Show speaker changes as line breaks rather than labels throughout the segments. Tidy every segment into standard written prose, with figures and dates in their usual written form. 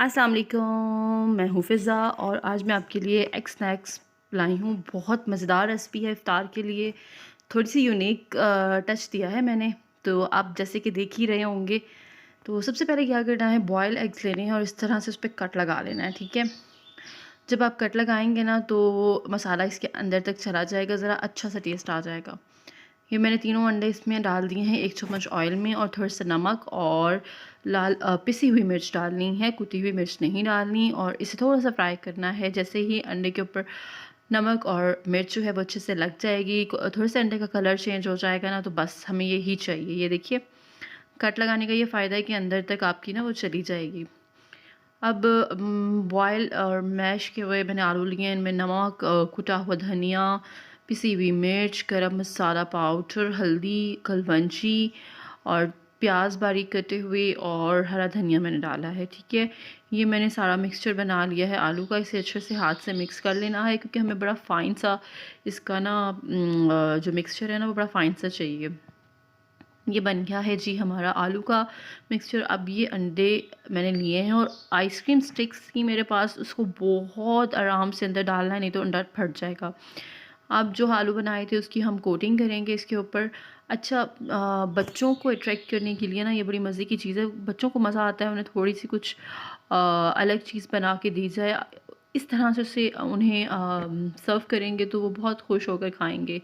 अस्सलाम वालेकुम, मैं हूँ फ़िज़ा और आज मैं आपके लिए एग स्नैक्स लाई हूँ। बहुत मज़ेदार रेसिपी है इफ़्तार के लिए। थोड़ी-सी यूनिक टच दिया है मैंने, तो आप जैसे कि देख ही रहे होंगे। तो सबसे पहले क्या करना है, बॉयल एग्स लेने हैं और इस तरह से उस पे कट लगा लेना है, ठीक है? जब आप कट लगाएँगे ना, तो मसाला इसके अंदर तक चला जाएगा, ज़रा अच्छा-सा टेस्ट आ जाएगा। ये मैंने तीनों अंडे इसमें डाल दिए हैं 1 चम्मच ऑयल में और थोड़ा-सा नमक और पिसी हुई मिर्च डालनी है, कुटी हुई मिर्च नहीं डालनी और इसे थोड़ा-सा फ्राई करना है। जैसे ही अंडे के ऊपर नमक और मिर्च जो है वो अच्छे से लग जाएगी, थोड़े-से अंडे का कलर चेंज हो जाएगा ना, तो बस हमें यही चाहिए। ये देखिए, कट लगाने का ये फ़ायदा है कि अंदर तक आपकी ना वो चली जाएगी। अब बॉयल और मैश किए हुए मैंने आलू लिए हैं, इनमें नमक, कुटा हुआ धनिया, पिसी हुई मिर्च, गरम मसाला पाउडर, हल्दी, कलवंजी और प्याज बारीक कटे हुए और हरा धनिया मैंने डाला है, ठीक है। ये मैंने सारा मिक्सचर बना लिया है आलू का। इसे अच्छे से हाथ से मिक्स कर लेना है, क्योंकि हमें बड़ा फ़ाइन सा इसका ना जो मिक्सचर है ना, वो बड़ा फ़ाइन सा चाहिए। ये बन गया है जी हमारा आलू का मिक्सचर। अब ये अंडे मैंने लिए हैं और आइसक्रीम स्टिक्स थी मेरे पास, उसको बहुत आराम से अंदर डालना है, नहीं तो अंडा फट जाएगा। अब जो आलू बनाए थे उसकी हम कोटिंग करेंगे इसके ऊपर। अच्छा, बच्चों को अट्रैक्ट करने के लिए ना ये बड़ी मज़े की चीज़ है। बच्चों को मज़ा आता है, उन्हें थोड़ी सी कुछ अलग चीज़ बना के दी जाए, इस तरह से उसे उन्हें सर्व करेंगे तो वो बहुत खुश होकर खाएंगे।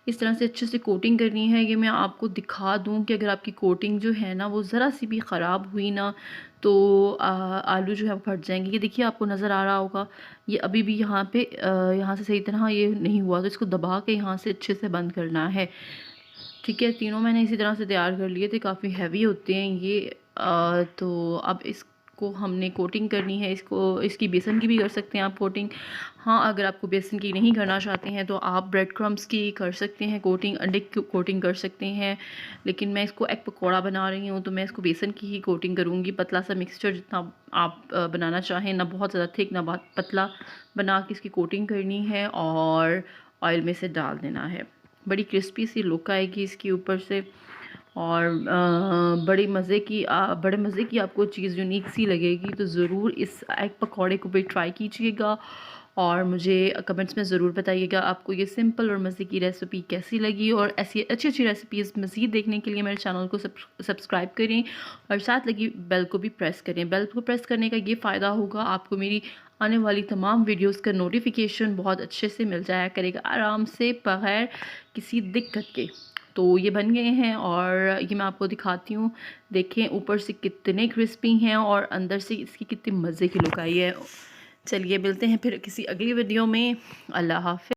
इस तरह से अच्छे से कोटिंग करनी है। ये मैं आपको दिखा दूँ कि अगर आपकी कोटिंग जो है ना, वो ज़रा सी भी ख़राब हुई ना, तो आलू जो है वो फट जाएंगे। ये देखिए, आपको नज़र आ रहा होगा, ये अभी भी यहाँ पे यहाँ से सही तरह ये नहीं हुआ, तो इसको दबा के यहाँ से अच्छे से बंद करना है, ठीक है। तीनों मैंने इसी तरह से तैयार कर लिए थे, काफ़ी हैवी होते हैं ये। तो अब इसको हमने कोटिंग करनी है। इसको इसकी बेसन की भी कर सकते हैं आप कोटिंग। हाँ, अगर आपको बेसन की नहीं करना चाहते हैं तो आप ब्रेड क्रम्स की कर सकते हैं कोटिंग, अंडे की कोटिंग कर सकते हैं। लेकिन मैं इसको एग पकौड़ा बना रही हूँ, तो मैं इसको बेसन की ही कोटिंग करूँगी। पतला सा मिक्सचर जितना आप बनाना चाहें, ना बहुत ज़्यादा थिक ना बहुत पतला, बना के इसकी कोटिंग करनी है और ऑयल में से डाल देना है। बड़ी क्रिस्पी सी लुक आएगी इसकी ऊपर से और बड़े मज़े की आपको चीज़ यूनिक सी लगेगी। तो ज़रूर इस एग पकौड़े को भी ट्राई कीजिएगा और मुझे कमेंट्स में ज़रूर बताइएगा आपको ये सिंपल और मज़े की रेसिपी कैसी लगी। और ऐसी अच्छी अच्छी रेसिपीज़ मज़ीद देखने के लिए मेरे चैनल को सब्सक्राइब करें और साथ लगी बेल को भी प्रेस करें। बेल को प्रेस करने का ये फ़ायदा होगा, आपको मेरी आने वाली तमाम वीडियोस का नोटिफिकेशन बहुत अच्छे से मिल जाया करेगा, आराम से, बग़ैर किसी दिक्कत के। तो ये बन गए हैं और ये मैं आपको दिखाती हूँ। देखें ऊपर से कितने क्रिस्पी हैं और अंदर से इसकी कितनी मज़े की लुक आई है। चलिए मिलते हैं फिर किसी अगली वीडियो में। अल्लाह हाफ़िज़।